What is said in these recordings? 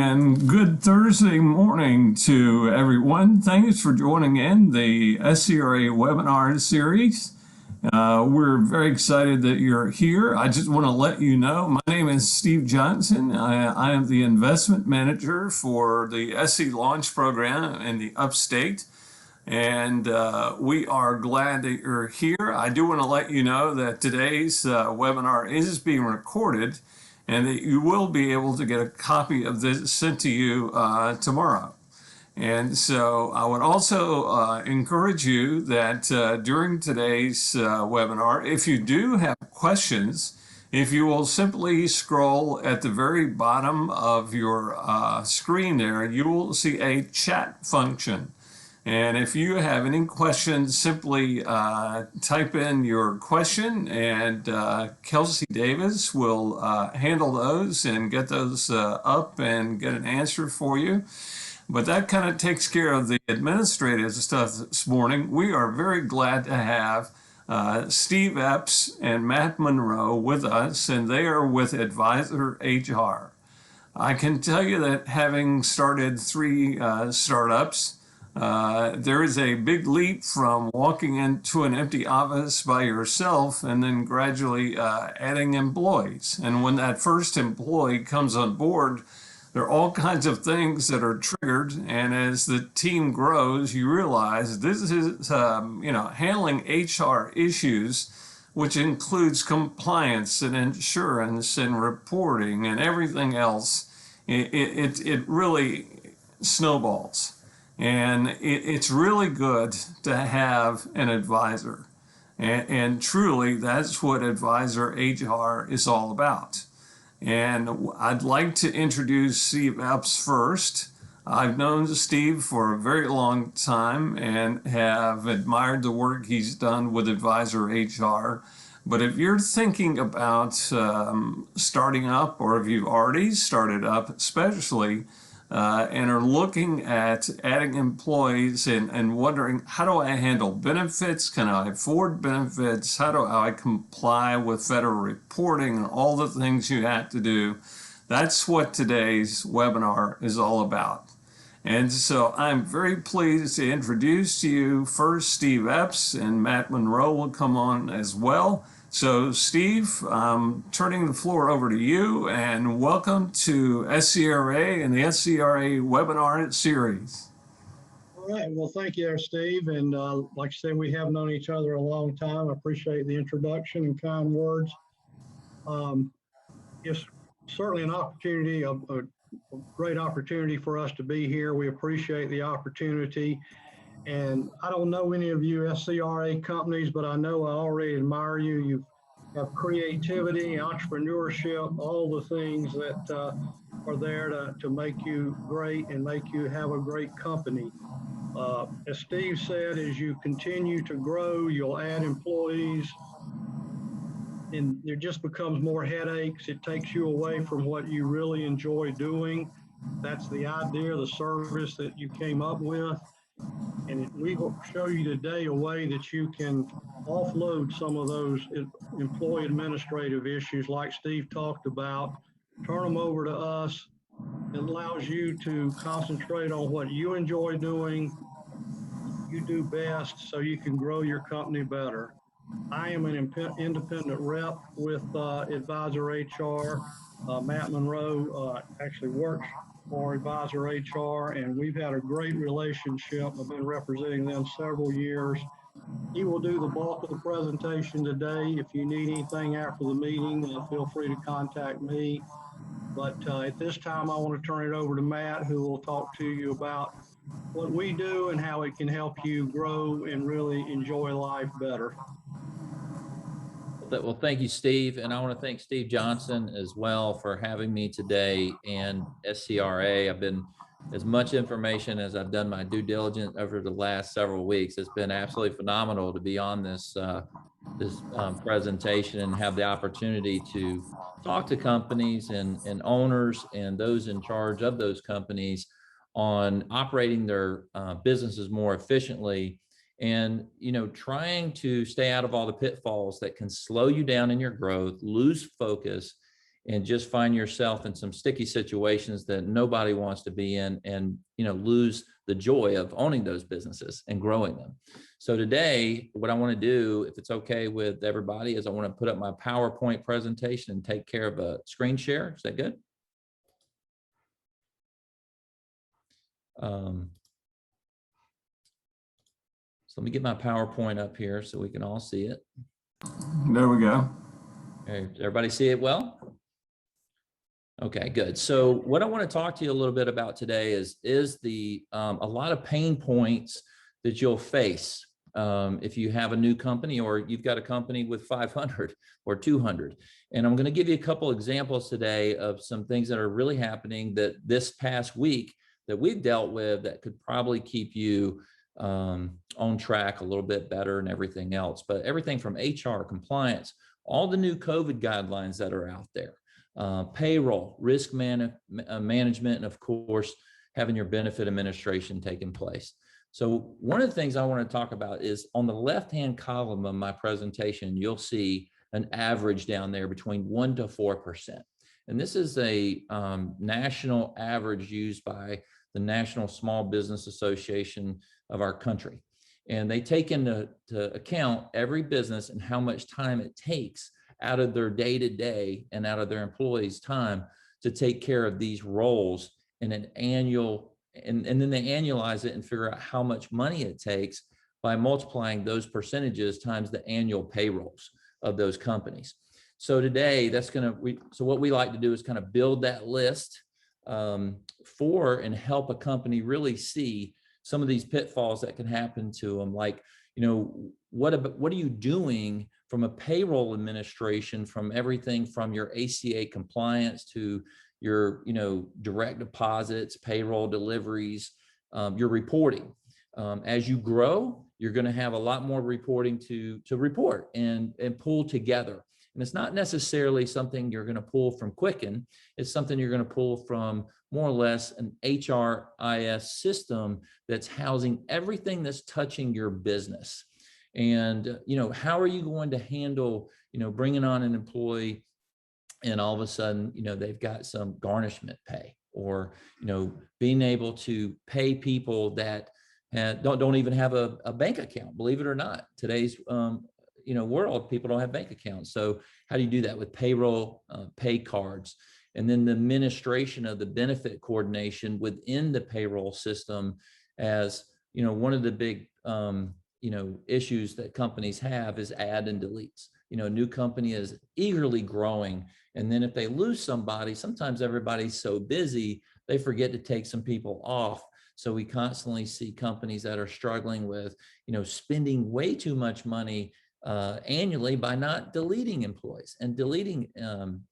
And good Thursday morning to everyone. Thanks for joining in the SCRA webinar series. We're very excited that you're here. I just want to let you know, my name is Steve Johnson. I am the investment manager for the SC Launch Program in the Upstate. And we are glad that you're here. I do want to let you know that today's webinar is being recorded and that you will be able to get a copy of this sent to you tomorrow. And so I would also encourage you that during today's webinar, if you do have questions, if you will simply scroll at the very bottom of your screen there, you will see a chat function. And if you have any questions, simply type in your question, and Kelsey Davis will handle those and get those up and get an answer for you. But that kind of takes care of the administrative stuff this morning. We are very glad to have Steve Epps and Matt Monroe with us, and they are with Advisor HR. I can tell you that having started 3 startups, there is a big leap from walking into an empty office by yourself and then gradually adding employees. And when that first employee comes on board, there are all kinds of things that are triggered. And as the team grows, you realize this is, handling HR issues, which includes compliance and insurance and reporting and everything else. It really snowballs. And it's really good to have an advisor. And truly, that's what Advisor HR is all about. And I'd like to introduce Steve Epps first. I've known Steve for a very long time and have admired the work he's done with Advisor HR. But if you're thinking about starting up, or if you've already started up especially, and are looking at adding employees and wondering, how do I handle benefits? Can I afford benefits? How do I comply with federal reporting and all the things you have to do? That's what today's webinar is all about. And so I'm very pleased to introduce to you first Steve Epps, and Matt Monroe will come on as well. So Steve, I'm turning the floor over to you, and welcome to SCRA and the SCRA webinar series. All right, well, thank you, Steve. And like I said, we have known each other a long time. I appreciate the introduction and kind words. It's certainly an opportunity, a great opportunity for us to be here. We appreciate the opportunity. And I don't know any of you SCRA companies, but I know I already admire you. You have creativity, entrepreneurship, all the things that are there to make you great and make you have a great company. As Steve said, as you continue to grow, you'll add employees, and there just becomes more headaches. It takes you away from what you really enjoy doing. That's the idea, the service that you came up with. And we will show you today a way that you can offload some of those employee administrative issues like Steve talked about, turn them over to us. It allows you to concentrate on what you enjoy doing, you do best, so you can grow your company better. I am an independent rep with Advisor HR. Matt Monroe actually works for Advisor HR, and we've had a great relationship. I've been representing them several years. He will do the bulk of the presentation today. If you need anything after the meeting, feel free to contact me. But at this time, I want to turn it over to Matt, who will talk to you about what we do and how it can help you grow and really enjoy life better. Well, thank you, Steve. And I want to thank Steve Johnson as well for having me today, and SCRA. I've been, as much information as I've done my due diligence over the last several weeks, it's been absolutely phenomenal to be on this presentation and have the opportunity to talk to companies and owners and those in charge of those companies on operating their businesses more efficiently, and trying to stay out of all the pitfalls that can slow you down in your growth, lose focus, and just find yourself in some sticky situations that nobody wants to be in, and lose the joy of owning those businesses and growing them. So today, what I want to do, if it's okay with everybody, is I want to put up my PowerPoint presentation and take care of a screen share. Is that good? So let me get my PowerPoint up here so we can all see it. There we go. Okay, everybody see it well? Okay, good. So what I want to talk to you a little bit about today is the a lot of pain points that you'll face if you have a new company, or you've got a company with 500 or 200. And I'm going to give you a couple examples today of some things that are really happening that this past week that we've dealt with that could probably keep you on track a little bit better and everything else. But everything from HR, compliance, all the new COVID guidelines that are out there, payroll, risk management, and of course, having your benefit administration taking place. So one of the things I want to talk about is on the left-hand column of my presentation, you'll see an average down there between 1% to 4%. And this is a national average used by the National Small Business Association of our country. And they take into account every business and how much time it takes out of their day-to-day and out of their employees' time to take care of these roles in an annual, and then they annualize it and figure out how much money it takes by multiplying those percentages times the annual payrolls of those companies. So today, so what we like to do is kind of build that list for and help a company really see some of these pitfalls that can happen to them. Like, what are you doing from a payroll administration, from everything from your ACA compliance to your, direct deposits, payroll deliveries, your reporting. As you grow, you're going to have a lot more reporting to report and pull together. And it's not necessarily something you're going to pull from Quicken. It's something you're going to pull from more or less an HRIS system that's housing everything that's touching your business. And, how are you going to handle, bringing on an employee and all of a sudden, they've got some garnishment pay, or, being able to pay people that don't even have a bank account, believe it or not. Today's, world, people don't have bank accounts. So how do you do that with payroll, pay cards, and then the administration of the benefit coordination within the payroll system? As one of the big, issues that companies have is add and deletes. A new company is eagerly growing. And then if they lose somebody, sometimes everybody's so busy, they forget to take some people off. So we constantly see companies that are struggling with, spending way too much money annually by not deleting employees and deleting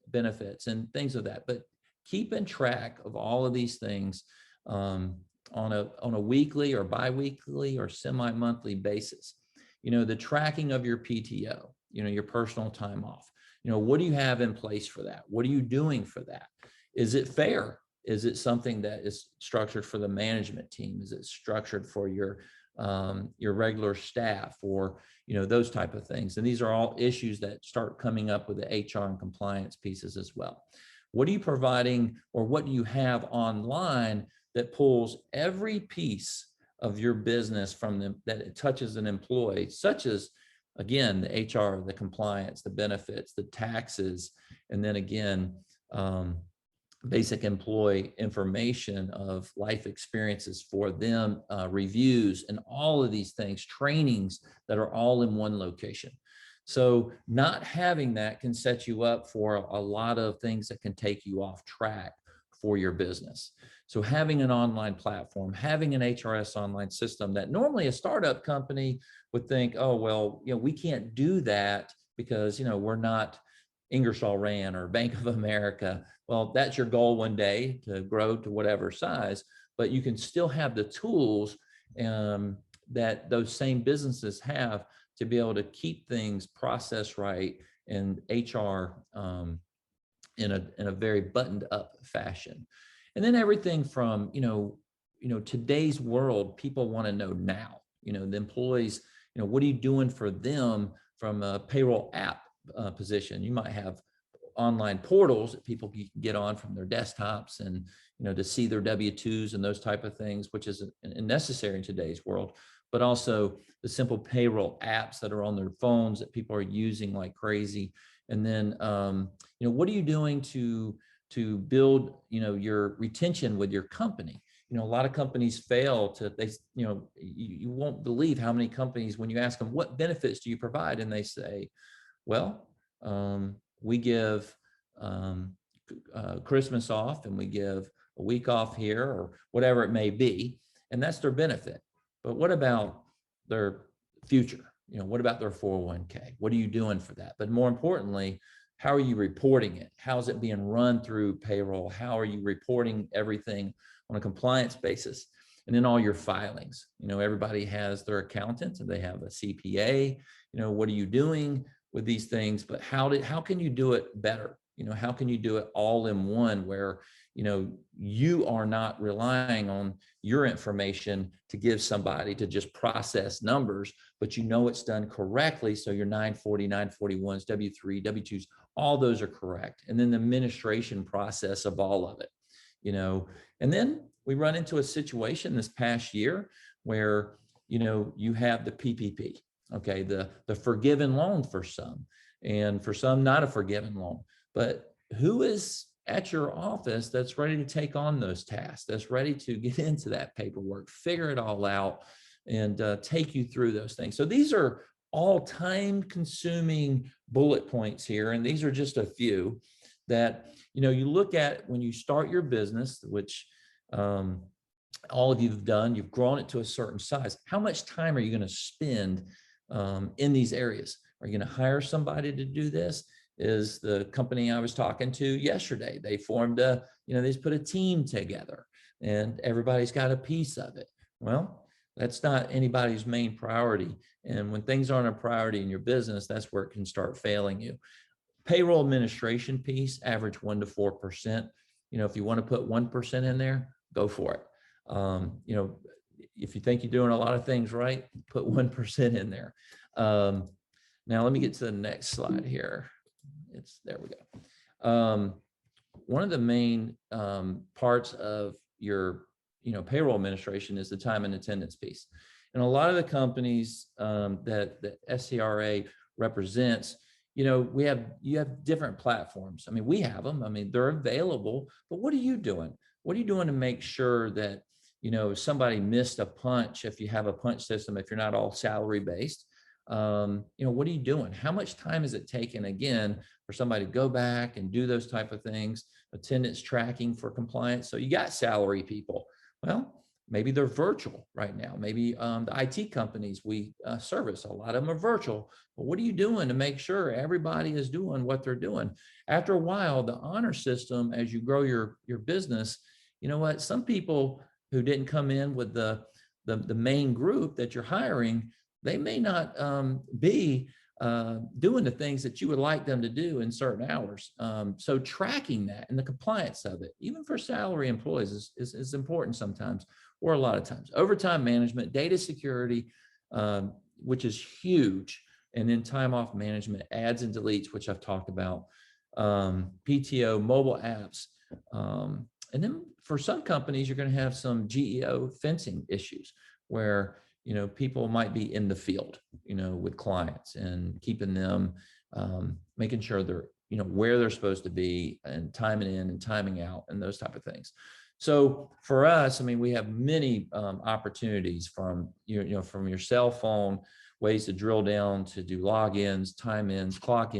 benefits and things of that. But keeping track of all of these things on a weekly or biweekly or semi-monthly basis. The tracking of your PTO, your personal time off. What do you have in place for that? What are you doing for that? Is it fair? Is it something that is structured for the management team? Is it structured for your regular staff, or those type of things? And these are all issues that start coming up with the HR and compliance pieces as well. What are you providing, or what do you have online that pulls every piece of your business from them that it touches an employee, such as, again, the HR, the compliance, the benefits, the taxes, and then again, basic employee information of life experiences for them, reviews, and all of these things, trainings that are all in one location. So not having that can set you up for a lot of things that can take you off track for your business. So having an online platform, having an HRS online system that normally a startup company would think, oh, well, we can't do that because, we're not Ingersoll Rand or Bank of America. Well, that's your goal one day, to grow to whatever size, but you can still have the tools that those same businesses have to be able to keep things processed right and HR in a very buttoned up fashion. And then everything from, today's world, people want to know now, the employees, what are you doing for them from a payroll app position? You might have online portals that people can get on from their desktops and, to see their W-2s and those type of things, which is necessary in today's world, but also the simple payroll apps that are on their phones that people are using like crazy. And then, what are you doing to build, your retention with your company? A lot of companies fail to, you won't believe how many companies, when you ask them, what benefits do you provide? And they say, well, we give Christmas off, and we give a week off here, or whatever it may be. And that's their benefit. But what about their future? What about their 401k? What are you doing for that? But more importantly, how are you reporting it? How's it being run through payroll? How are you reporting everything on a compliance basis? And then all your filings. Everybody has their accountant and they have a CPA. What are you doing with these things? But how can you do it better? How can you do it all in one, where you are not relying on your information to give somebody to just process numbers, but it's done correctly. So your 940, 941s, W3, W2s, all those are correct. And then the administration process of all of it, and then we run into a situation this past year where, you have the PPP, okay, the forgiven loan for some, and for some not a forgiven loan. But who is at your office that's ready to take on those tasks, that's ready to get into that paperwork, figure it all out, and take you through those things? So these are all time-consuming bullet points here, and these are just a few that you look at when you start your business, which all of you have done. You've grown it to a certain size. How much time are you going to spend in these areas? Are you going to hire somebody to do this? Is the company I was talking to yesterday, they formed they just put a team together and everybody's got a piece of it. Well, that's not anybody's main priority. And when things aren't a priority in your business, that's where it can start failing you. Payroll administration piece, average 1 to 4%. If you want to put 1% in there, go for it. If you think you're doing a lot of things right, put 1% in there. Now let me get to the next slide here. There we go. One of the main parts of your payroll administration is the time and attendance piece. And a lot of the companies that SCRA represents, you have different platforms. We have them. They're available, but what are you doing? What are you doing to make sure that, if somebody missed a punch, if you have a punch system, if you're not all salary based, what are you doing? How much time is it taking, again, for somebody to go back and do those type of things? Attendance tracking for compliance. So you got salary people. Well, maybe they're virtual right now. Maybe the IT companies we service, a lot of them are virtual. But what are you doing to make sure everybody is doing what they're doing? After a while, the honor system, as you grow your business, some people who didn't come in with the main group that you're hiring, they may not be doing the things that you would like them to do in certain hours. So tracking that and the compliance of it, even for salary employees, is important sometimes, or a lot of times. Overtime management, data security, which is huge, and then time off management, adds and deletes, which I've talked about, PTO, mobile apps. And then for some companies, you're going to have some GEO fencing issues where people might be in the field, with clients and keeping them, making sure they're, where they're supposed to be, and timing in and timing out and those type of things. So for us, we have many opportunities from, from your cell phone, ways to drill down to do logins, time ins, clock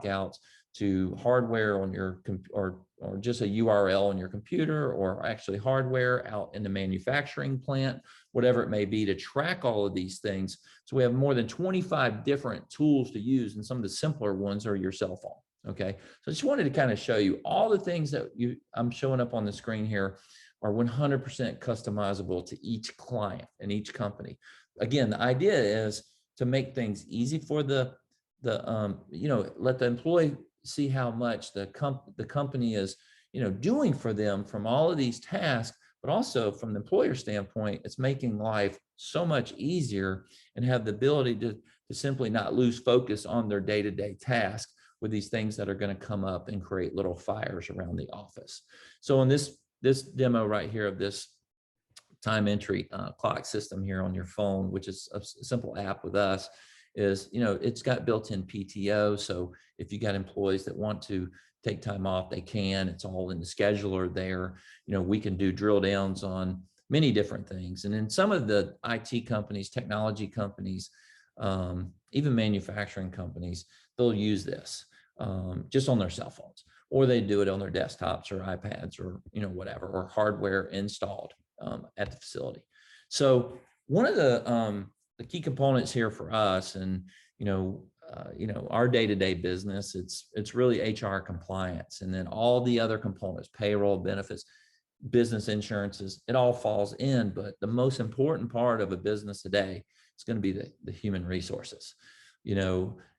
outs, to hardware on your or just a URL on your computer, or actually hardware out in the manufacturing plant, whatever it may be, to track all of these things. So we have more than 25 different tools to use, and some of the simpler ones are your cell phone. Okay, so I just wanted to kind of show you all the things that I'm showing up on the screen here are 100% customizable to each client and each company. Again, the idea is to make things easy for let the employee see how much the company is, doing for them from all of these tasks, but also from the employer standpoint, it's making life so much easier, and have the ability to simply not lose focus on their day-to-day task, with these things that are going to come up and create little fires around the office. So in this demo right here of this time entry clock system here on your phone, which is a simple app with us, is, it's got built-in PTO. So if you got employees that want to take time off, they can. It's all in the scheduler there. We can do drill downs on many different things. And in some of the IT companies, technology companies, even manufacturing companies, they'll use this just on their cell phones, or they do it on their desktops or iPads or whatever, or hardware installed at the facility. So one of the key components here for us, and our day-to-day business, it's really HR compliance, and then all the other components, payroll, benefits, business insurances, it all falls in. But the most important part of a business today is going to be the human resources.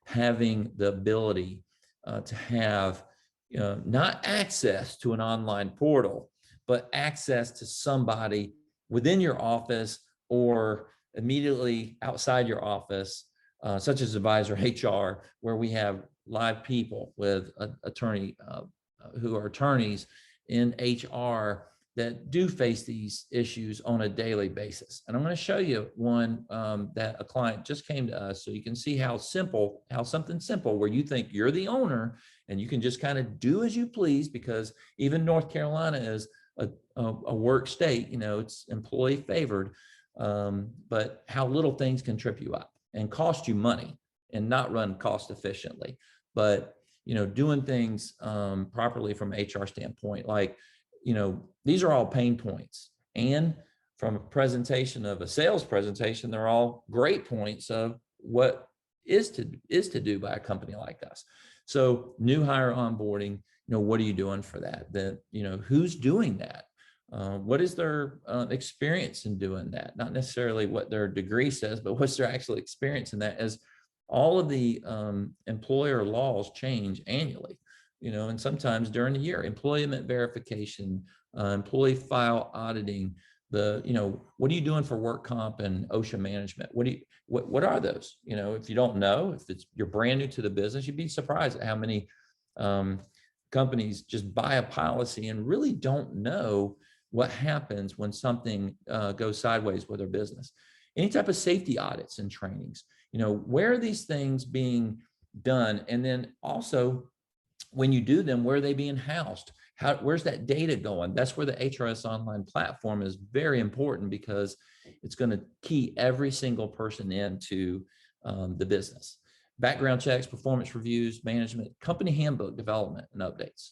Having the ability to have not access to an online portal, but access to somebody within your office or immediately outside your office, such as advisor HR, where we have live people with attorney who are attorneys in HR that do face these issues on a daily basis. And I'm going to show you one that a client just came to us, so you can see how something simple where you think you're the owner and you can just kind of do as you please, because even North Carolina is a work state, it's employee favored, but how little things can trip you up and cost you money and not run cost efficiently. But, doing things properly from HR standpoint, like, these are all pain points. And from a presentation of a sales presentation, they're all great points of what is to do by a company like us. So new hire onboarding, what are you doing for that? Who's doing that? What is their experience in doing that? Not necessarily what their degree says, but what's their actual experience in that, as all of the employer laws change annually, and sometimes during the year. Employment verification, employee file auditing, what are you doing for work comp and OSHA management? What are those? If you don't know, if you're brand new to the business, you'd be surprised at how many companies just buy a policy and really don't know what happens when something goes sideways with their business. Any type of safety audits and trainings, where are these things being done? And then also, when you do them, where are they being housed? Where's that data going? That's where the HRS online platform is very important, because it's going to key every single person into the business. Background checks, performance reviews, management, company handbook development and updates.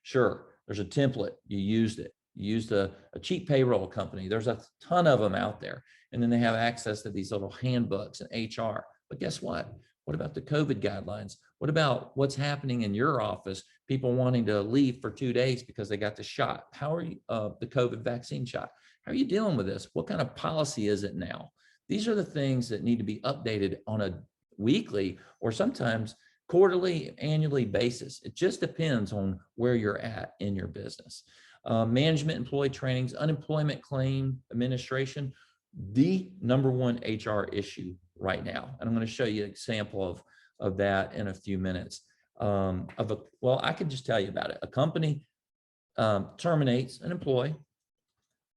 Sure, there's a template. You used it. You used a cheap payroll company. There's a ton of them out there. And then they have access to these little handbooks and HR. But guess what? What about the COVID guidelines? What about what's happening in your office? People wanting to leave for 2 days because they got the shot. How are you, the COVID vaccine shot? How are you dealing with this? What kind of policy is it now? These are the things that need to be updated on a weekly or sometimes quarterly, annually basis. It just depends on where you're at in your business. Management, employee trainings, unemployment claim administration, the number one HR issue right now. And I'm going to show you an example of that in a few minutes. Well, I can just tell you about it. A company terminates an employee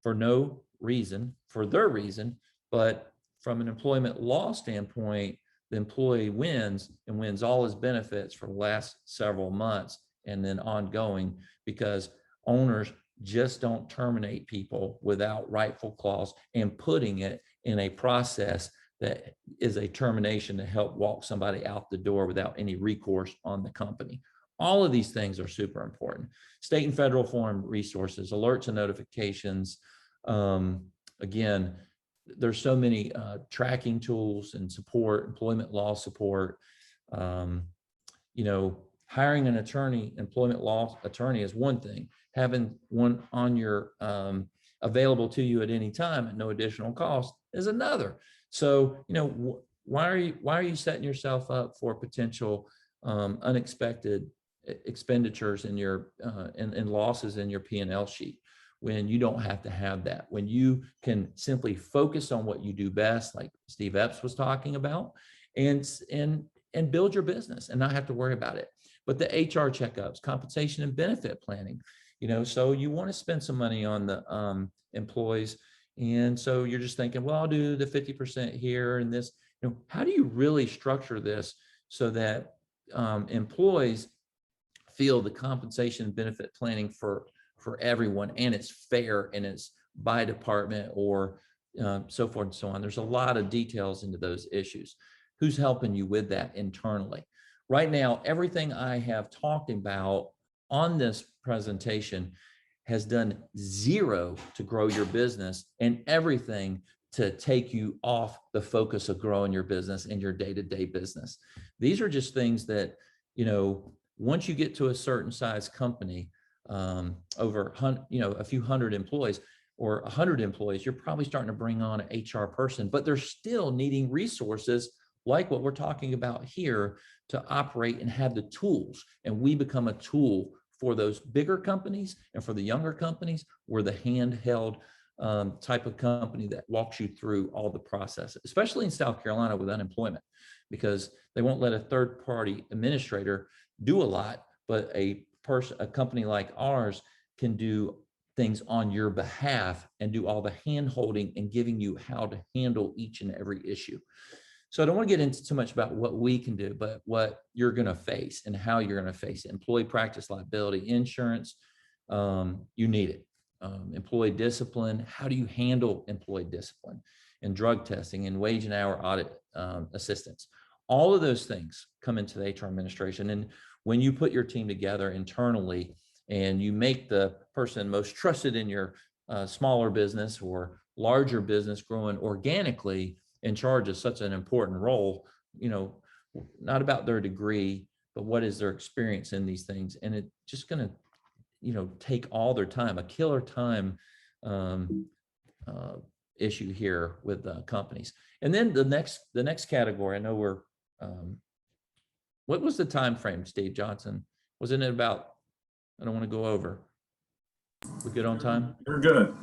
for no reason, for their reason, but from an employment law standpoint, the employee wins and wins all his benefits for the last several months and then ongoing, because owners just don't terminate people without rightful clause and putting it in a process that is a termination to help walk somebody out the door without any recourse on the company. All of these things are super important. State and federal foreign resources, alerts and notifications. Again, there's so many tracking tools and support, employment law support. Hiring an attorney, employment law attorney is one thing. Having one on your available to you at any time at no additional cost is another. So, why are you setting yourself up for potential unexpected expenditures in your and losses in your P&L sheet when you don't have to have that? When you can simply focus on what you do best, like Steve Epps was talking about, and and build your business and not have to worry about it. But the HR checkups, compensation and benefit planning, so you want to spend some money on the employees. And so you're just thinking, well, I'll do the 50% here and this. How do you really structure this so that employees feel the compensation and benefit planning for everyone, and it's fair and it's by department or so forth and so on. There's a lot of details into those issues. Who's helping you with that internally? Right now, everything I have talked about on this presentation has done zero to grow your business and everything to take you off the focus of growing your business and your day-to-day business. These are just things that, once you get to a certain size company, over a few hundred employees or 100 employees, you're probably starting to bring on an HR person, but they're still needing resources like what we're talking about here to operate and have the tools. And we become a tool for those bigger companies, and for the younger companies, we're the handheld type of company that walks you through all the processes, especially in South Carolina with unemployment, because they won't let a third-party administrator do a lot, but a company like ours can do things on your behalf and do all the hand-holding and giving you how to handle each and every issue. So I don't want to get into too much about what we can do, but what you're going to face and how you're going to face it. Employee practice liability insurance, you need it. Employee discipline, how do you handle employee discipline, and drug testing and wage and hour audit assistance. All of those things come into the HR administration. And when you put your team together internally and you make the person most trusted in your smaller business or larger business growing organically in charge of such an important role, not about their degree, but what is their experience in these things. And it's just going to, take all their time, a killer time issue here with companies. And then the next category, I know we're, what was the time frame, Steve Johnson? Wasn't it about, I don't want to go over. We good on time? You're good.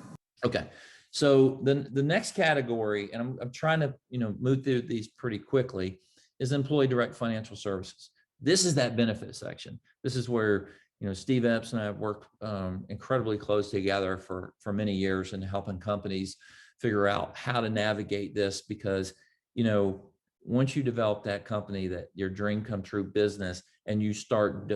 Okay. So the next category, and I'm trying to, move through these pretty quickly, is employee direct financial services. This is that benefit section. This is where, Steve Epps and I have worked incredibly close together for many years in helping companies figure out how to navigate this, because, once you develop that company, that your dream come true business, and you start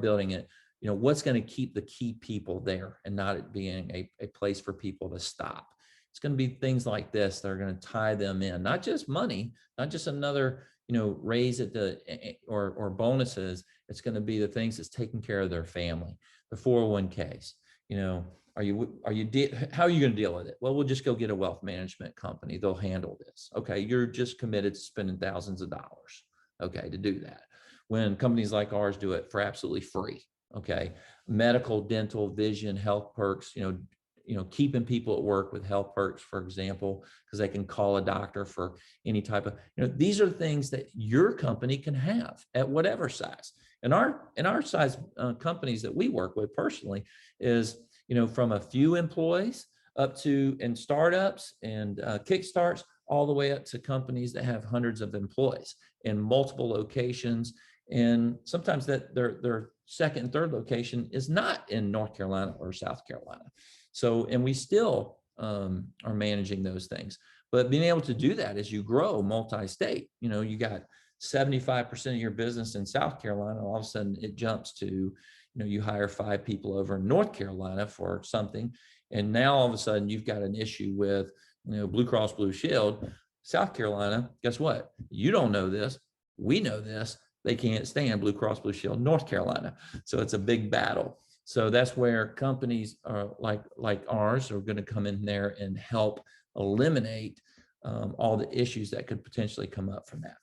building it, what's going to keep the key people there and not it being a place for people to stop. It's going to be things like this that are going to tie them in, not just money, not just another, raise at the or bonuses. It's going to be the things that's taking care of their family, the 401ks. How are you going to deal with it? Well, we'll just go get a wealth management company. They'll handle this. Okay, you're just committed to spending thousands of dollars, okay, to do that. When companies like ours do it for absolutely free. Okay, medical, dental, vision, health perks, keeping people at work with health perks, for example, because they can call a doctor for any type of, these are things that your company can have at whatever size. And our size companies that we work with personally is, from a few employees up to, and startups and kickstarts, all the way up to companies that have hundreds of employees in multiple locations. And sometimes that their second and third location is not in North Carolina or South Carolina. So, and we still are managing those things. But being able to do that as you grow multi-state, you got 75% of your business in South Carolina, all of a sudden it jumps to, you hire 5 people over in North Carolina for something. And now all of a sudden you've got an issue with, Blue Cross Blue Shield, South Carolina. Guess what? You don't know this. We know this. They can't stand Blue Cross Blue Shield, North Carolina. So it's a big battle. So that's where companies are like ours are going to come in there and help eliminate all the issues that could potentially come up from that.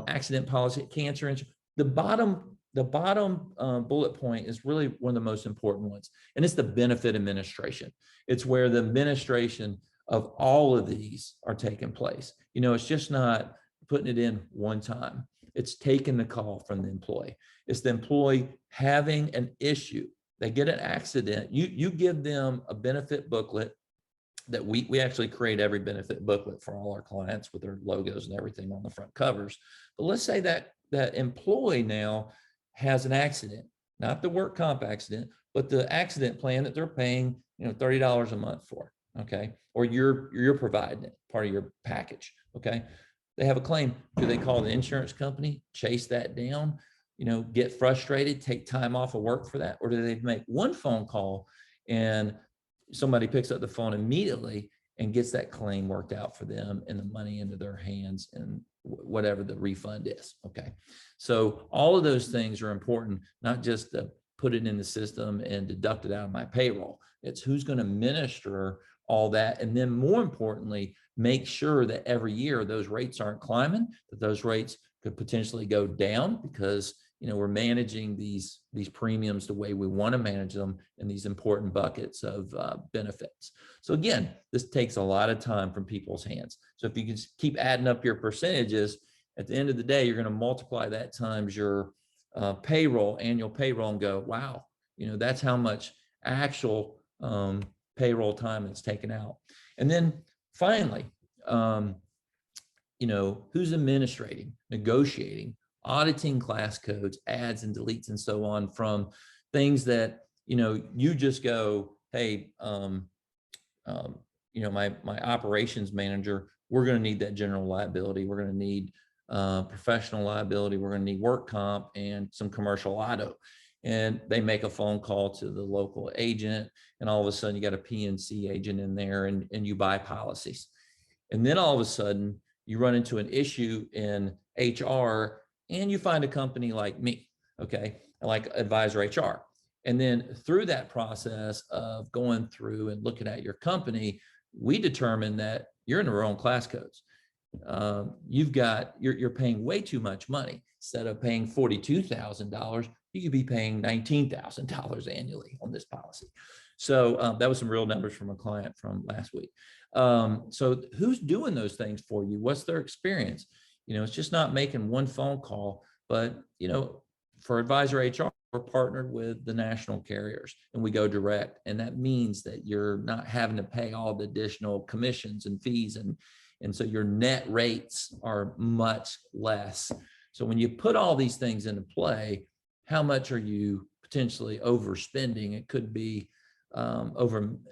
Accident policy, cancer insurance. The bottom bullet point is really one of the most important ones, and it's the benefit administration. It's where the administration of all of these are taking place. It's just not putting it in one time. It's taking the call from the employee. It's the employee having an issue. They get an accident. You give them a benefit booklet that we actually create every benefit booklet for all our clients with their logos and everything on the front covers. But let's say that that employee now has an accident, not the work comp accident, but the accident plan that they're paying, $30 a month for, okay? Or you're providing it, part of your package, okay? They have a claim. Do they call the insurance company, chase that down, get frustrated, take time off of work for that? Or do they make one phone call and somebody picks up the phone immediately and gets that claim worked out for them and the money into their hands and whatever the refund is, okay? So all of those things are important, not just to put it in the system and deduct it out of my payroll. It's who's going to administer all that. And then more importantly, make sure that every year those rates aren't climbing, that those rates could potentially go down because we're managing these premiums the way we want to manage them in these important buckets of benefits. So again, this takes a lot of time from people's hands. So if you can keep adding up your percentages, at the end of the day, you're going to multiply that times your annual payroll, and go, wow, that's how much actual payroll time it's taken out. And then finally, who's administrating, negotiating, auditing class codes, adds and deletes, and so on, from things that, you just go, hey, my operations manager, we're going to need that general liability. We're going to need professional liability. We're going to need work comp and some commercial auto. And they make a phone call to the local agent, and all of a sudden you got a PNC agent in there, and you buy policies. And then all of a sudden you run into an issue in HR, and you find a company like me, okay, like Advisor HR. And then through that process of going through and looking at your company, we determine that you're in the wrong class codes. You're paying way too much money. Instead of paying $42,000, you could be paying $19,000 annually on this policy. So that was some real numbers from a client from last week. So who's doing those things for you? What's their experience? It's just not making one phone call, but for Advisor HR, we're partnered with the national carriers and we go direct. And that means that you're not having to pay all the additional commissions and fees. And so your net rates are much less. So when you put all these things into play, how much are you potentially overspending? It could be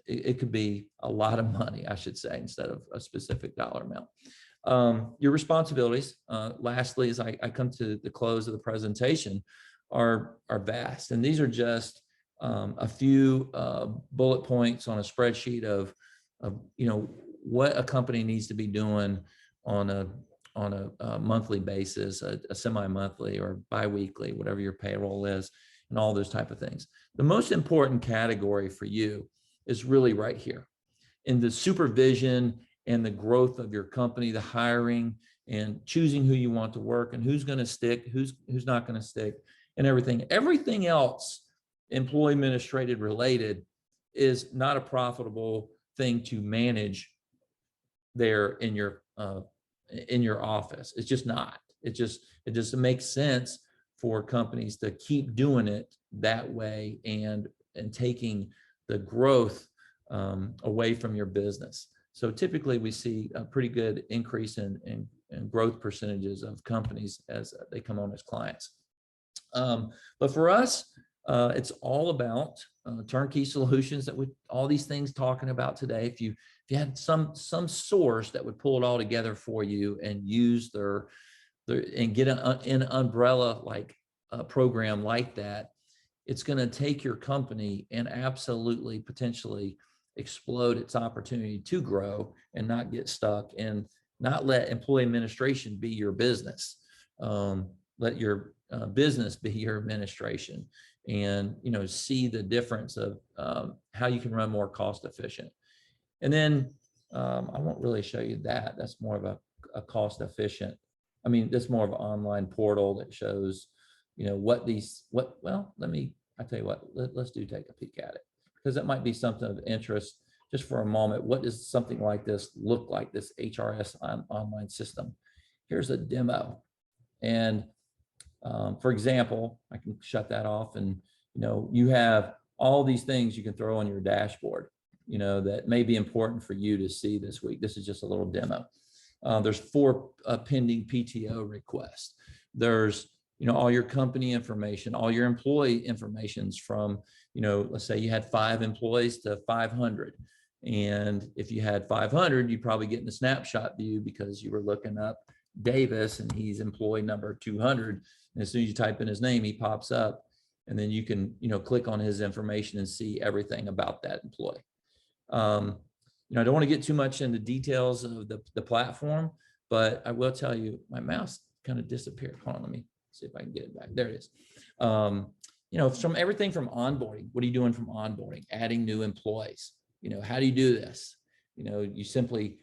it could be a lot of money, I should say, instead of a specific dollar amount. Your responsibilities, lastly, as I come to the close of the presentation, are vast. And these are just a few bullet points on a spreadsheet of what a company needs to be doing on a monthly basis, a semi-monthly or bi-weekly, whatever your payroll is, and all those type of things. The most important category for you is really right here in the supervision and the growth of your company, the hiring and choosing who you want to work and who's going to stick, who's not going to stick, and everything. Everything else employee administrative related is not a profitable thing to manage there in your office. It's just not. It just makes sense for companies to keep doing it that way and taking the growth away from your business. So typically we see a pretty good increase in growth percentages of companies as they come on as clients. But for us, it's all about turnkey solutions, that with all these things talking about today. If you had some source that would pull it all together for you and use and get an umbrella like a program like that, it's going to take your company and absolutely potentially explode its opportunity to grow and not get stuck, and not let employee administration be your business. Let your business be your administration, and see the difference of how you can run more cost efficient. And then I won't really show you that. That's more of a cost efficient. That's more of an online portal that shows, well, I tell you what, let's take a peek at it, because that might be something of interest just for a moment. What does something like this look like, this HRS online system? Here's a demo. And for example, I can shut that off, and you have all these things you can throw on your dashboard. that may be important for you to see this week. This is just a little demo. There's 4 pending PTO requests. There's, all your company information, all your employee information's from, let's say you had 5 employees to 500. And if you had 500, you'd probably get in the snapshot view because you were looking up Davis and he's employee number 200. And as soon as you type in his name, he pops up, and then you can, click on his information and see everything about that employee. I don't want to get too much into details of the platform, but I will tell you, my mouse kind of disappeared. Hold on, let me see if I can get it back. There it is. From everything from onboarding. What are you doing from onboarding? Adding new employees. How do you do this? You simply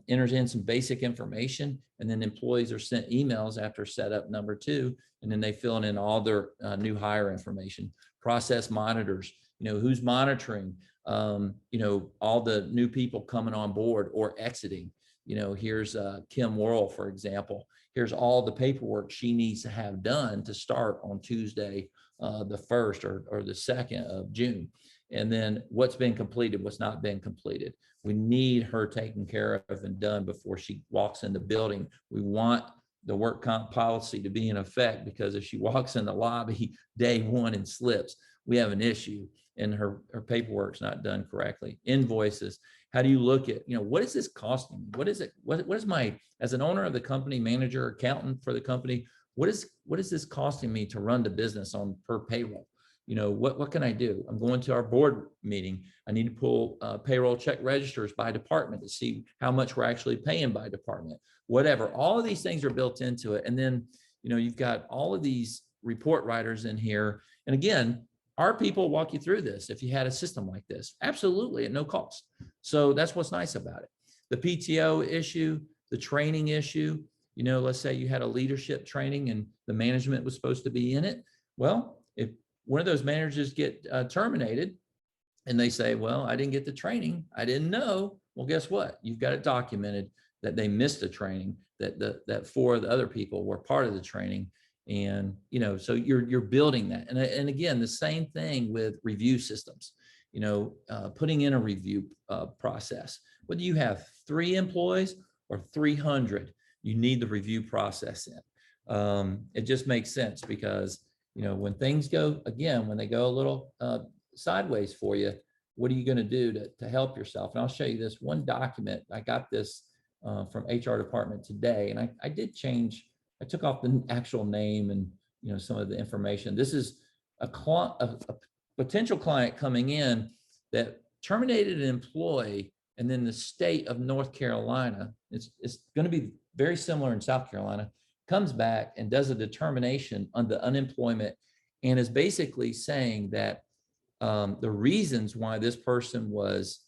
enters in some basic information, and then employees are sent emails after setup number 2, and then they fill in all their new hire information. Process monitors, who's monitoring, all the new people coming on board or exiting. Here's Kim Worrell, for example. Here's all the paperwork she needs to have done to start on Tuesday, the 1st or the 2nd of June. And then what's been completed, what's not been completed. We need her taken care of and done before she walks in the building. We want the work comp policy to be in effect, because if she walks in the lobby day 1 and slips, we have an issue, and her paperwork's not done correctly. Invoices. How do you look at, what is this costing? What is it? What is my, as an owner of the company, manager, accountant for the company, what is this costing me to run the business on per payroll? What can I do? I'm going to our board meeting. I need to pull payroll check registers by department to see how much we're actually paying by department, whatever. All of these things are built into it. And then, you've got all of these report writers in here. And again, our people walk you through this if you had a system like this, absolutely at no cost. So that's what's nice about it. The PTO issue, the training issue, let's say you had a leadership training and the management was supposed to be in it. Well, if one of those managers get terminated and they say, well, I didn't get the training, I didn't know. Well, guess what? You've got it documented that they missed the training, that 4 of the other people were part of the training. And, so you're building that. And again, the same thing with review systems, putting in a review process. Whether you have 3 employees or 300, you need the review process in. It just makes sense because, when things go, again, when they go a little sideways for you, what are you going to do to help yourself? And I'll show you this one document. I got this from HR department today, and I did change. I took off the actual name and some of the information. This is a potential client coming in that terminated an employee, and then the state of North Carolina, it's going to be very similar in South Carolina, comes back and does a determination on the unemployment, and is basically saying that the reasons why this person was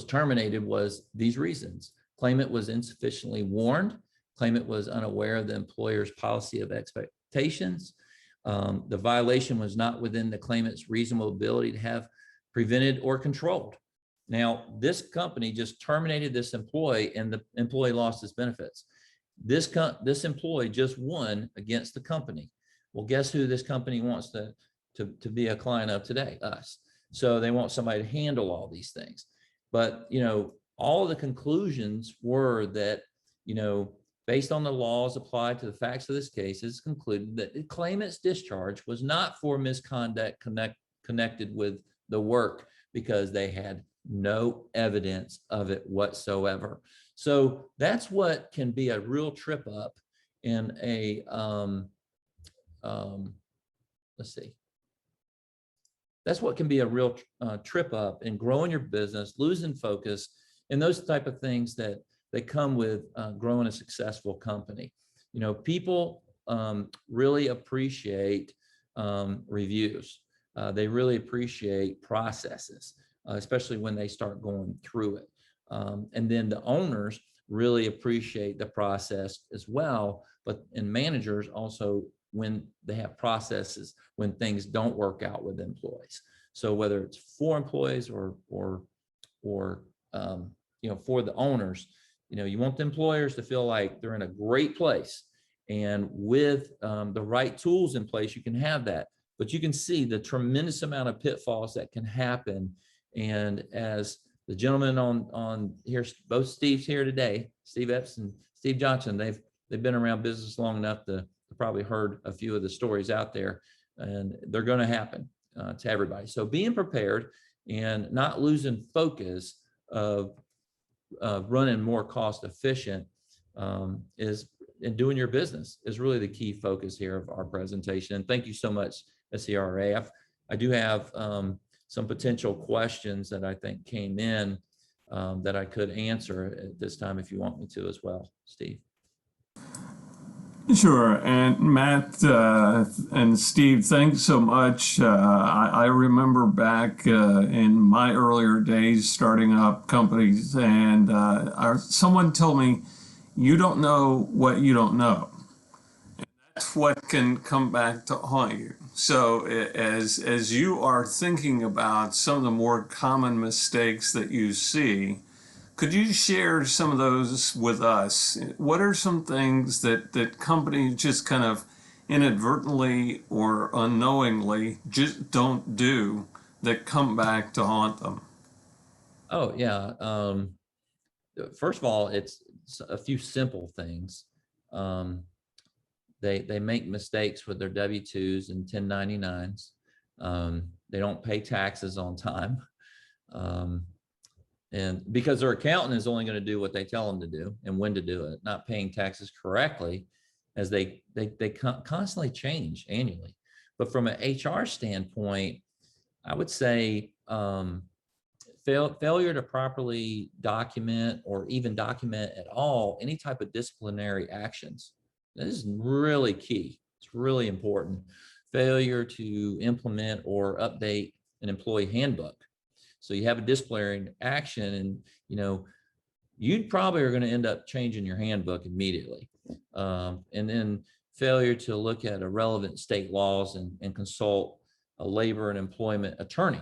terminated was these reasons. Claimant was insufficiently warned. Claimant was unaware of the employer's policy of expectations. The violation was not within the claimant's reasonable ability to have prevented or controlled. Now, this company just terminated this employee, and the employee lost his benefits. This employee just won against the company. Well, guess who this company wants to be a client of today? Us. So they want somebody to handle all these things. But, all of the conclusions were that, based on the laws applied to the facts of this case, it's concluded that the claimant's discharge was not for misconduct connected with the work, because they had no evidence of it whatsoever. So that's what can be a real trip up in a, let's see. That's what can be a real trip up in growing your business, losing focus, and those type of things that come with growing a successful company. People really appreciate reviews. They really appreciate processes, especially when they start going through it. And then the owners really appreciate the process as well, and managers also when they have processes when things don't work out with employees. So whether it's for employees or for the owners, you want the employers to feel like they're in a great place, and with the right tools in place, you can have that. but you can see the tremendous amount of pitfalls that can happen. And as the gentlemen on here, both Steve's here today, Steve Epps and Steve Johnson, they've been around business long enough to probably heard a few of the stories out there, and they're going to happen to everybody. So being prepared and not losing focus of running more cost efficient is, and doing your business is really the key focus here of our presentation. And thank you so much, SCRA. I do have some potential questions that I think came in that I could answer at this time if you want me to as well, Steve. Sure. And Matt and Steve, thanks so much. I remember back in my earlier days starting up companies, and someone told me, you don't know what you don't know. And that's what can come back to haunt you. So as you are thinking about some of the more common mistakes that you see, could you share some of those with us? What are some things that companies just kind of inadvertently or unknowingly just don't do that come back to haunt them? Oh, yeah. First of all, it's a few simple things. They make mistakes with their W-2s and 1099s. They don't pay taxes on time. And because their accountant is only going to do what they tell them to do and when to do it, not paying taxes correctly, as they constantly change annually. But from an HR standpoint, I would say failure to properly document or even document at all any type of disciplinary actions. This is really key. It's really important. Failure to implement or update an employee handbook. So you have a disciplinary action, and you probably are going to end up changing your handbook immediately. And then failure to look at a relevant state laws and consult a labor and employment attorney.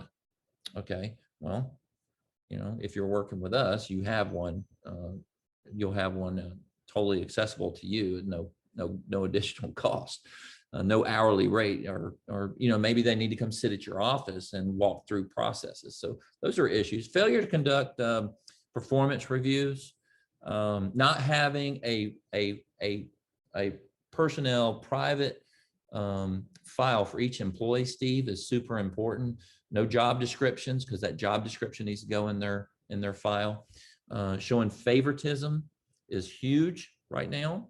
Okay, well, if you're working with us, you have one. You'll have one totally accessible to you at no additional cost. No hourly rate, or maybe they need to come sit at your office and walk through processes. So those are issues. Failure to conduct performance reviews, not having a personnel private file for each employee, Steve, is super important. No job descriptions, because that job description needs to go in their file. Showing favoritism is huge right now.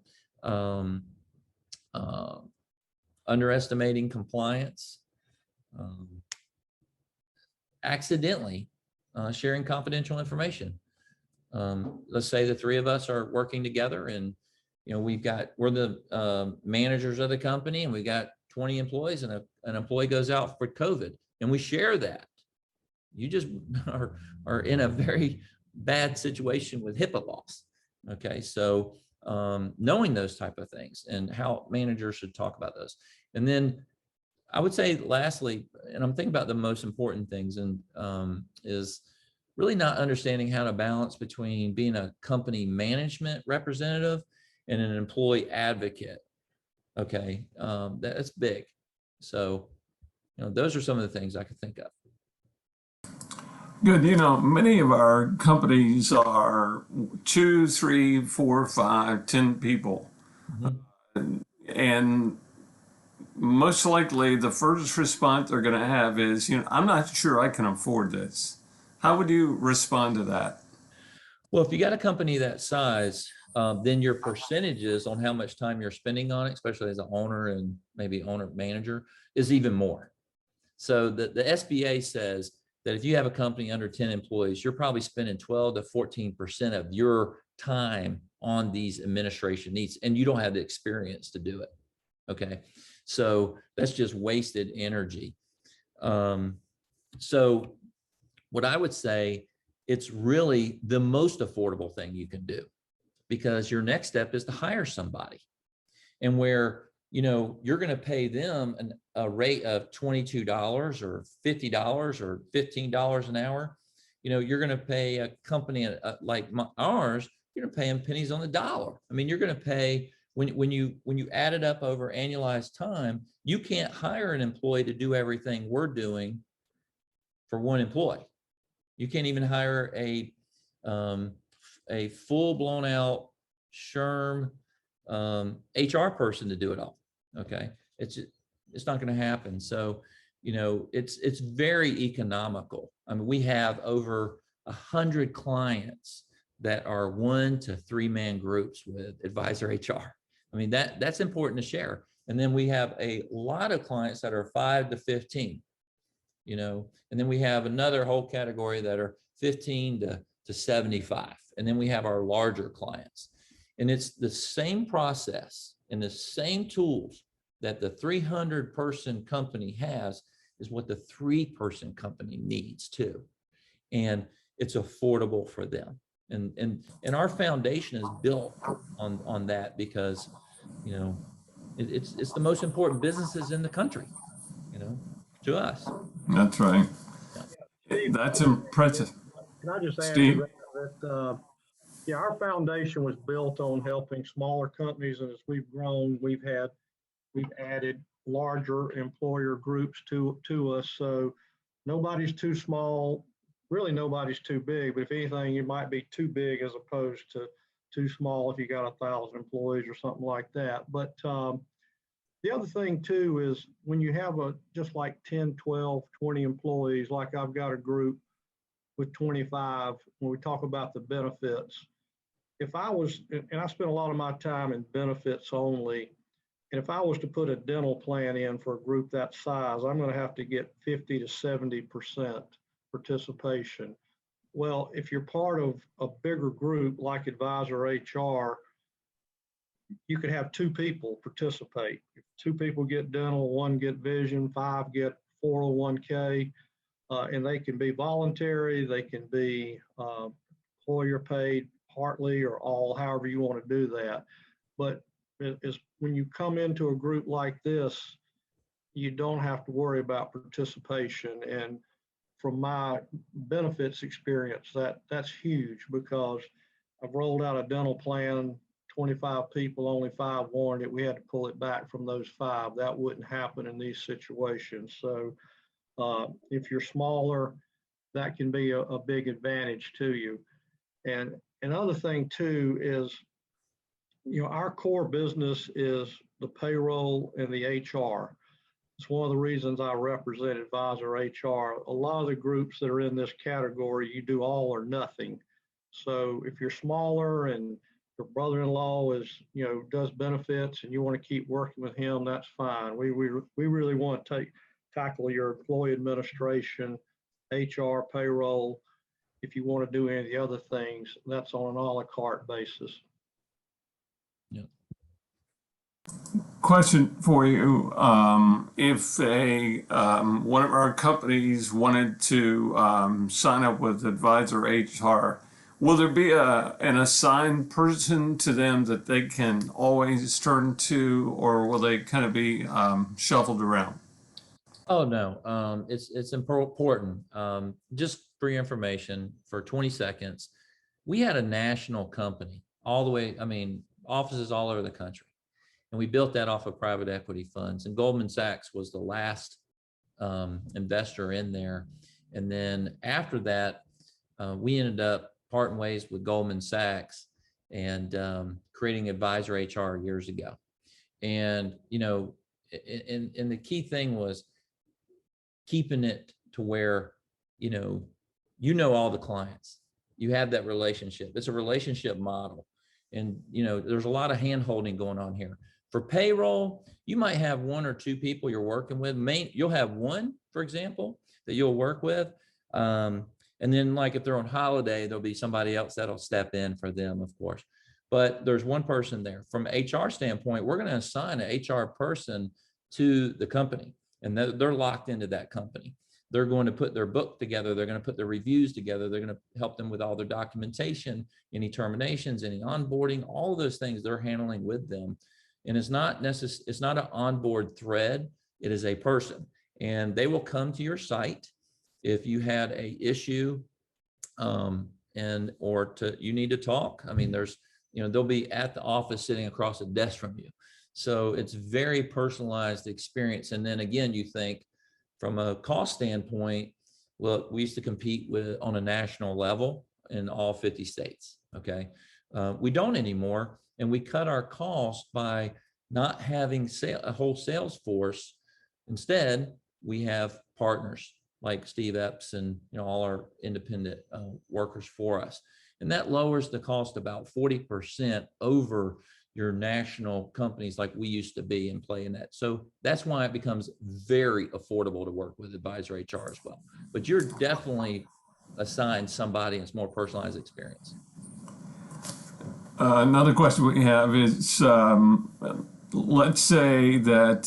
Underestimating compliance, accidentally sharing confidential information. Let's say the three of us are working together, and we're the managers of the company, and we got 20 employees, and an employee goes out for COVID, and we share that. You just are in a very bad situation with HIPAA laws. Okay, so knowing those type of things and how managers should talk about those. And then I would say lastly, and I'm thinking about the most important things, and is really not understanding how to balance between being a company management representative and an employee advocate. Okay, that's big. So, those are some of the things I could think of. Good. Many of our companies are 2, 3, 4, 5, 10 people. Mm-hmm. And most likely the first response they're going to have is, I'm not sure I can afford this. How would you respond to that? Well, if you got a company that size, then your percentages on how much time you're spending on it, especially as an owner and maybe owner manager, is even more. So the SBA says that if you have a company under 10 employees, you're probably spending 12 to 14% of your time on these administration needs, and you don't have the experience to do it. Okay, so that's just wasted energy. So what I would say, it's really the most affordable thing you can do, because your next step is to hire somebody, and where you're going to pay them a rate of $22 or $50 or $15 an hour. You're going to pay a company like ours, you're going to pay them pennies on the dollar. I mean, you're going to pay when you add it up over annualized time, you can't hire an employee to do everything we're doing for one employee. You can't even hire a full blown out SHRM HR person to do it all. Okay, it's not going to happen. So, you know, it's very economical. I mean, we have over 100 clients that are 1 to 3 man groups with advisor HR. I mean, that's important to share. And then we have a lot of clients that are 5 to 15, you know, and then we have another whole category that are 15 to 75. And then we have our larger clients. And it's the same process and the same tools that the 300 person company has is what the 3-person company needs too. And it's affordable for them. And our foundation is built on that because, you know, it's the most important businesses in the country, you know, to us. That's right. Steve, That's impressive. can I just add Steve? to that? Yeah, our foundation was built on helping smaller companies, and as we've grown, we've added larger employer groups to us. So nobody's too small, really nobody's too big, but if anything, you might be too big as opposed to too small if you got 1,000 employees or something like that. But the other thing too is when you have just like 10, 12, 20 employees, like I've got a group with 25, when we talk about the benefits, if I was, and I spend a lot of my time in benefits only, and if I was to put a dental plan in for a group that size, I'm going to have to get 50 to 70% participation. Well, if you're part of a bigger group like Advisor HR, you could have 2 people participate. If 2 people get dental, 1 get vision, 5 get 401k, and they can be voluntary, they can be employer paid partly or all, however you want to do that. But is when you come into a group like this, you don't have to worry about participation. And from my benefits experience, that's huge because I've rolled out a dental plan, 25 people, only 5 wanted it. We had to pull it back from those 5. That wouldn't happen in these situations. So if you're smaller, that can be a big advantage to you. And another thing too is, you know, our core business is the payroll and the HR. It's one of the reasons I represent Advisor HR. A lot of the groups that are in this category, you do all or nothing. So if you're smaller and your brother-in-law is, you know, does benefits and you want to keep working with him, that's fine. We really want to tackle your employee administration, HR, payroll. If you want to do any of the other things, that's on an a la carte basis. Yeah. Question for you. If one of our companies wanted to sign up with Advisor HR, will there be an assigned person to them that they can always turn to, or will they kind of be shuffled around? Oh, no, it's important. Just for your information, for 20 seconds, we had a national company all the way, I mean, offices all over the country. And we built that off of private equity funds. And Goldman Sachs was the last investor in there. And then after that, we ended up parting ways with Goldman Sachs and creating Advisor HR years ago. And, you know, and the key thing was keeping it to where, you know all the clients, you have that relationship. It's a relationship model. And, you know, there's a lot of hand holding going on here. For payroll, you might have 1 or 2 people you're working with. You'll have 1, for example, that you'll work with. And then like if they're on holiday, there'll be somebody else that'll step in for them, of course. But there's 1 person there. From an HR standpoint, we're going to assign an HR person to the company, and they're locked into that company. They're going to put their book together. They're going to put their reviews together. They're going to help them with all their documentation, any terminations, any onboarding, all of those things they're handling with them. And it's not an onboard thread. It is a person, and they will come to your site if you had a issue, you need to talk. I mean, there's they'll be at the office sitting across the desk from you. So it's very personalized experience. And then again, you think from a cost standpoint, well, we used to compete on a national level in all 50 states. Okay. We don't anymore. And we cut our costs by not having a whole sales force. Instead, we have partners like Steve Epps and all our independent workers for us. And that lowers the cost about 40% over your national companies like we used to be and play in that. So that's why it becomes very affordable to work with Advisor HR as well. But you're definitely assigned somebody and it's more personalized experience. Another question we have is, let's say that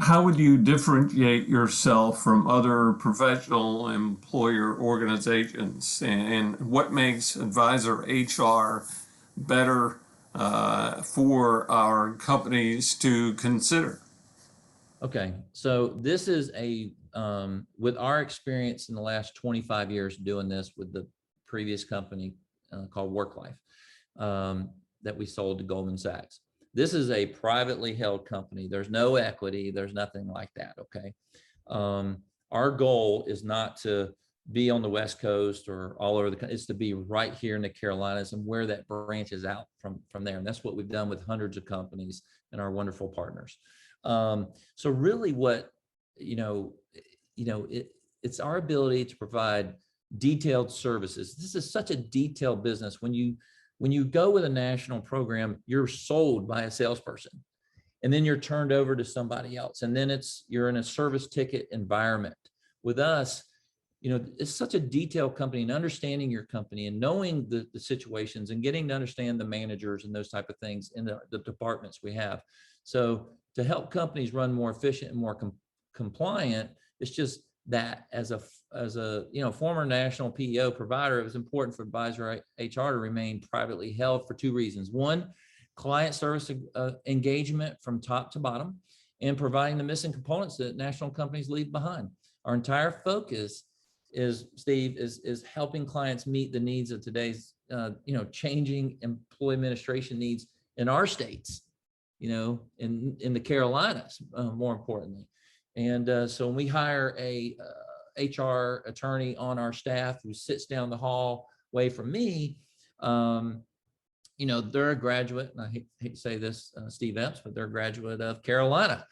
how would you differentiate yourself from other professional employer organizations, and what makes Advisor HR better for our companies to consider? Okay, so this is with our experience in the last 25 years doing this with the previous company called WorkLife that we sold to Goldman Sachs. This is a privately held company. There's no equity. There's nothing like that. Okay. Our goal is not to be on the West Coast or all over the country. It's to be right here in the Carolinas and where that branches out from there. And that's what we've done with hundreds of companies and our wonderful partners. So really what, it's our ability to provide detailed services. This is such a detailed business. When you go with a national program, you're sold by a salesperson and then you're turned over to somebody else. And then you're in a service ticket environment. With us, it's such a detailed company, and understanding your company and knowing the situations and getting to understand the managers and those type of things in the departments we have. So to help companies run more efficient and more compliant, it's just that as a former national PEO provider, it was important for Advisor HR to remain privately held for two reasons. One, client service engagement from top to bottom, and providing the missing components that national companies leave behind. Our entire focus is, Steve, is helping clients meet the needs of today's changing employee administration needs in our states, in the Carolinas, more importantly. And so when we hire a HR attorney on our staff who sits down the hallway from me, they're a graduate, and I hate to say this, Steve Epps, but they're a graduate of Carolina,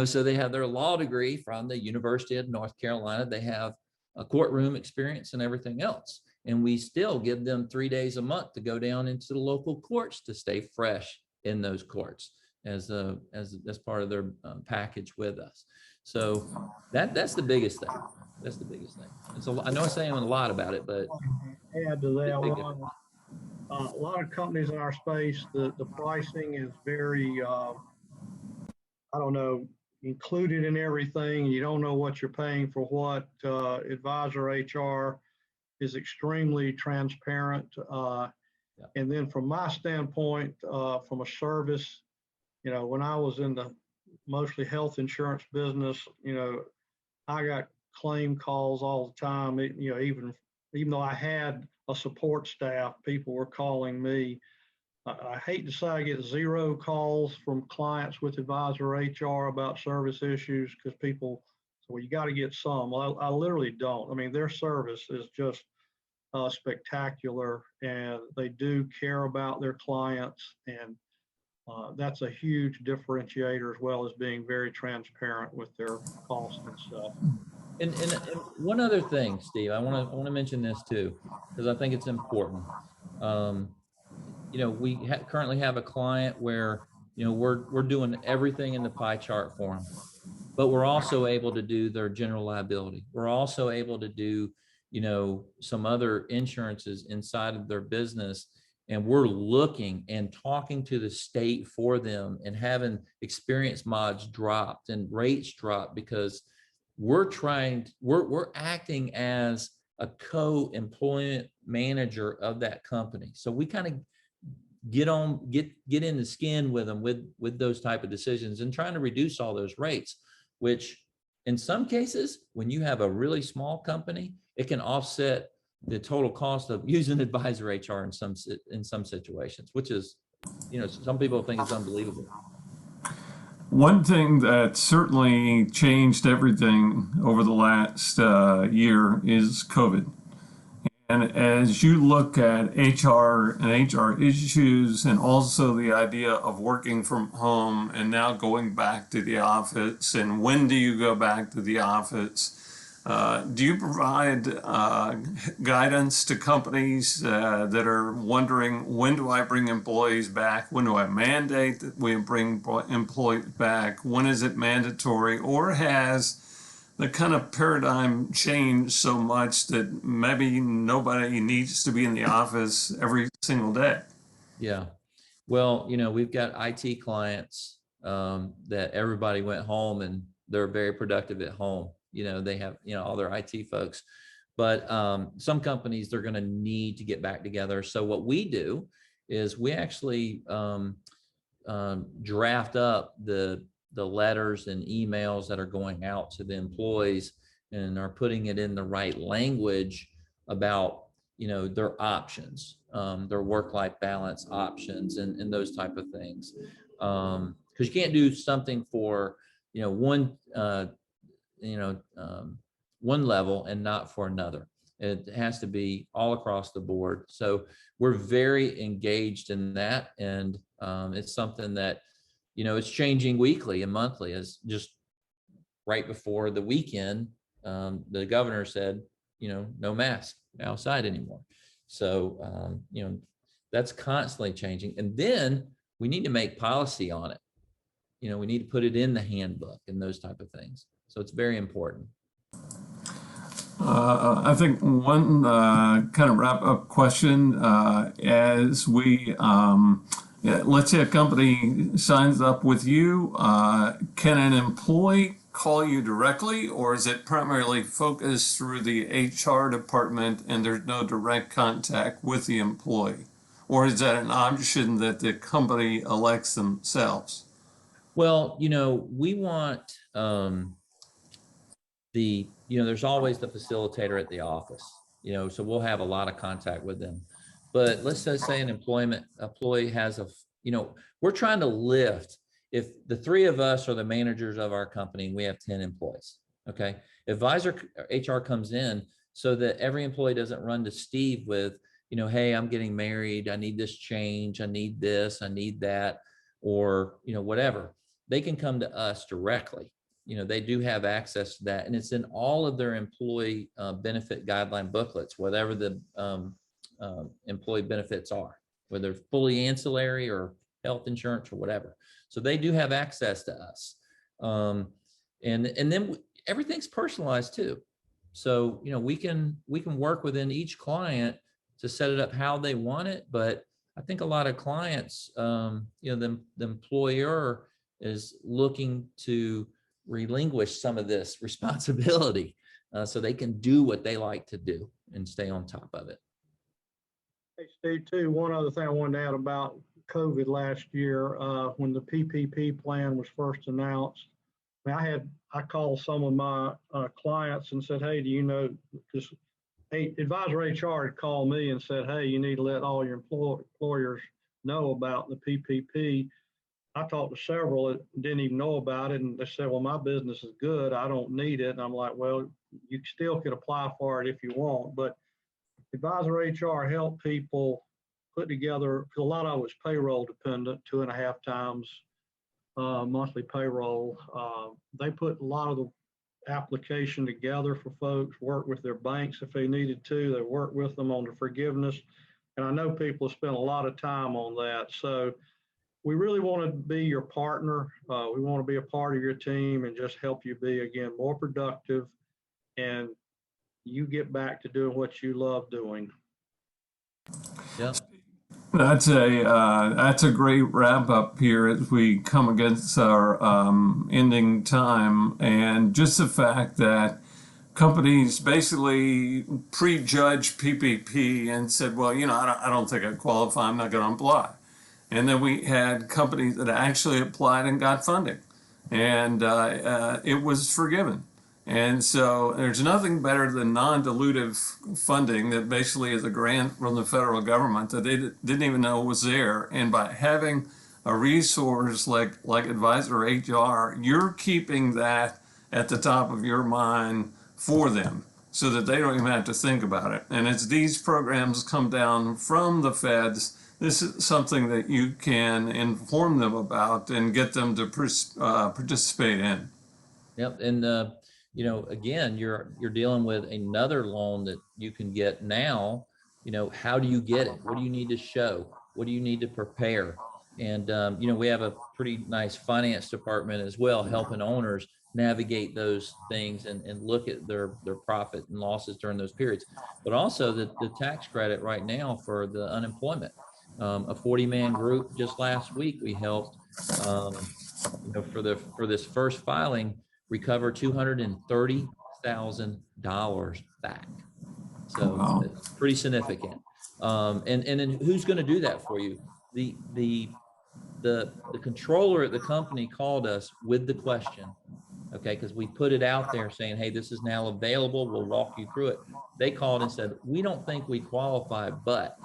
so they have their law degree from the University of North Carolina. They have a courtroom experience and everything else. And we still give them 3 days a month to go down into the local courts to stay fresh in those courts as part of their package with us. So that's the biggest thing. That's the biggest thing. And so I know I'm saying a lot about it, but add to that, Ron, a lot of companies in our space, the pricing is very, included in everything. You don't know what you're paying for what. Advisor HR is extremely transparent. And then from my standpoint, from a service, when I was in the mostly health insurance business, I got claim calls all the time. Even though I had a support staff, people were calling me. I hate to say I get 0 calls from clients with Advisor HR about service issues, because people say, well, you got to get some. Well, I literally don't. I mean, their service is just spectacular, and they do care about their clients, and that's a huge differentiator, as well as being very transparent with their costs and stuff. And one other thing, Steve, I want to mention this too, because I think it's important. We currently have a client where we're doing everything in the pie chart for them, but we're also able to do their general liability. We're also able to do some other insurances inside of their business, and we're looking and talking to the state for them and having experience mods dropped and rates dropped, because we're acting as a co-employment manager of that company. So we kind of get in the skin with them with those type of decisions and trying to reduce all those rates, which in some cases, when you have a really small company, it can offset the total cost of using advisor HR in some situations, which is, some people think it's unbelievable. One thing that certainly changed everything over the last year is COVID. And as you look at HR and HR issues, and also the idea of working from home and now going back to the office, and when do you go back to the office? Do you provide guidance to companies that are wondering, when do I bring employees back? When do I mandate that we bring employees back? When is it mandatory? Or has the kind of paradigm changed so much that maybe nobody needs to be in the office every single day? Yeah. Well, we've got IT clients that everybody went home and they're very productive at home. They have, all their IT folks, but some companies, they're going to need to get back together. So what we do is we actually draft up the letters and emails that are going out to the employees and are putting it in the right language about, their options, their work-life balance options and those type of things. Because you can't do something for, one level and not for another. It has to be all across the board. So we're very engaged in that. And it's something that, it's changing weekly and monthly. As just right before the weekend, the governor said, no mask outside anymore. So, that's constantly changing. And then we need to make policy on it. We need to put it in the handbook and those type of things. So it's very important. I think one kind of wrap up question as we, let's say a company signs up with you, can an employee call you directly, or is it primarily focused through the HR department and there's no direct contact with the employee? Or is that an option that the company elects themselves? Well, we want there's always the facilitator at the office, so we'll have a lot of contact with them. But let's just say an employee has we're trying to lift, if the three of us are the managers of our company, we have 10 employees. Okay. Advisor HR comes in so that every employee doesn't run to Steve with, hey, I'm getting married. I need this change. I need this, I need that, or, whatever. They can come to us directly. They do have access to that, and it's in all of their employee benefit guideline booklets, whatever the employee benefits are, whether fully ancillary or health insurance or whatever. So they do have access to us. And then everything's personalized too. So, we can work within each client to set it up how they want it. But I think a lot of clients, the employer is looking to relinquish some of this responsibility so they can do what they like to do and stay on top of it. Hey, Steve, too, one other thing I wanted to add about COVID last year, when the PPP plan was first announced, I called some of my clients and said, hey, do you know, because Advisor HR had called me and said, hey, you need to let all your employers know about the PPP. I talked to several that didn't even know about it, and they said, well, my business is good, I don't need it. And I'm like, well, you still could apply for it if you want, but Advisor HR helped people put together, because a lot of it was payroll dependent, 2.5 times monthly payroll. They put a lot of the application together for folks, work with their banks if they needed to. They worked with them on the forgiveness. And I know people have spent a lot of time on that. So we really want to be your partner. We want to be a part of your team and just help you be, again, more productive, and you get back to doing what you love doing. Yeah. That's a great wrap up here as we come against our ending time, and just the fact that companies basically prejudged PPP and said, well, I don't think I qualify, I'm not going to apply. And then we had companies that actually applied and got funding, and it was forgiven. And so there's nothing better than non-dilutive funding that basically is a grant from the federal government that they didn't even know was there. And by having a resource like Advisor HR, you're keeping that at the top of your mind for them so that they don't even have to think about it. And as these programs come down from the feds, this is something that you can inform them about and get them to participate in. Yep. And, you know, again, you're dealing with another loan that you can get now. You know, how do you get it? What do you need to show? What do you need to prepare? And, you know, we have a pretty nice finance department as well, helping owners navigate those things and look at their profit and losses during those periods. But also the tax credit right now for the unemployment. A 40-man group just last week, we helped, you know, for this first filing, recover $230,000 back. So Wow. it's pretty significant. And then who's going to do that for you? The controller at the company called us with the question, okay, because we put it out there saying, hey, this is now available. We'll walk you through it. They called and said, we don't think we qualify, but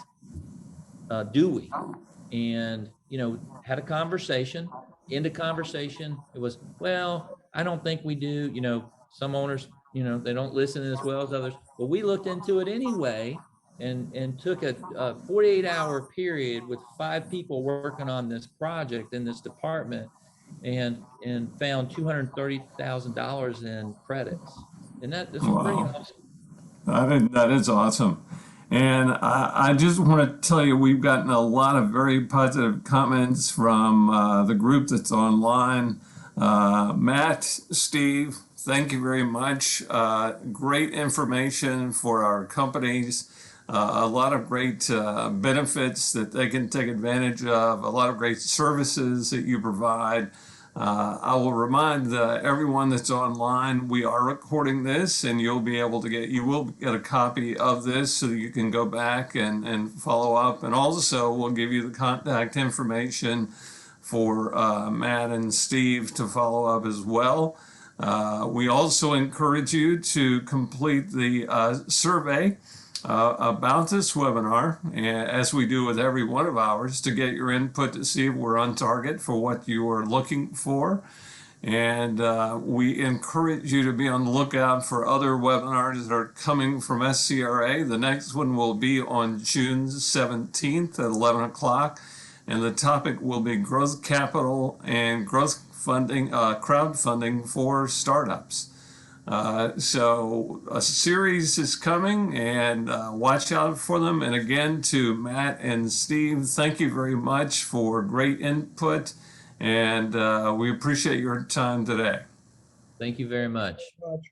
do we? And, you know, had a conversation. In the conversation, it was, well, I don't think we do. You know, some owners, you know, they don't listen as well as others, but we looked into it anyway and took a 48-hour period with 5 people working on this project in this department and found $230,000 in credits. And that's pretty awesome. That is awesome. And I just want to tell you, we've gotten a lot of very positive comments from the group that's online. Matt, Steve, thank you very much. Great information for our companies. A lot of great benefits that they can take advantage of, a lot of great services that you provide. I will remind everyone that's online, we are recording this and you will get a copy of this so that you can go back and follow up. And also we'll give you the contact information for Matt and Steve to follow up as well. We also encourage you to complete the survey about this webinar, as we do with every one of ours, to get your input to see if we're on target for what you are looking for. And we encourage you to be on the lookout for other webinars that are coming from SCRA. The next one will be on June 17th at 11 o'clock. And the topic will be growth capital and growth funding, crowdfunding for startups. So a series is coming, and watch out for them. And again, to Matt and Steve, thank you very much for great input, and we appreciate your time today. Thank you very much.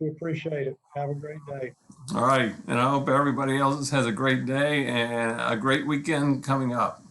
We appreciate it. Have a great day. All right, and I hope everybody else has a great day and a great weekend coming up.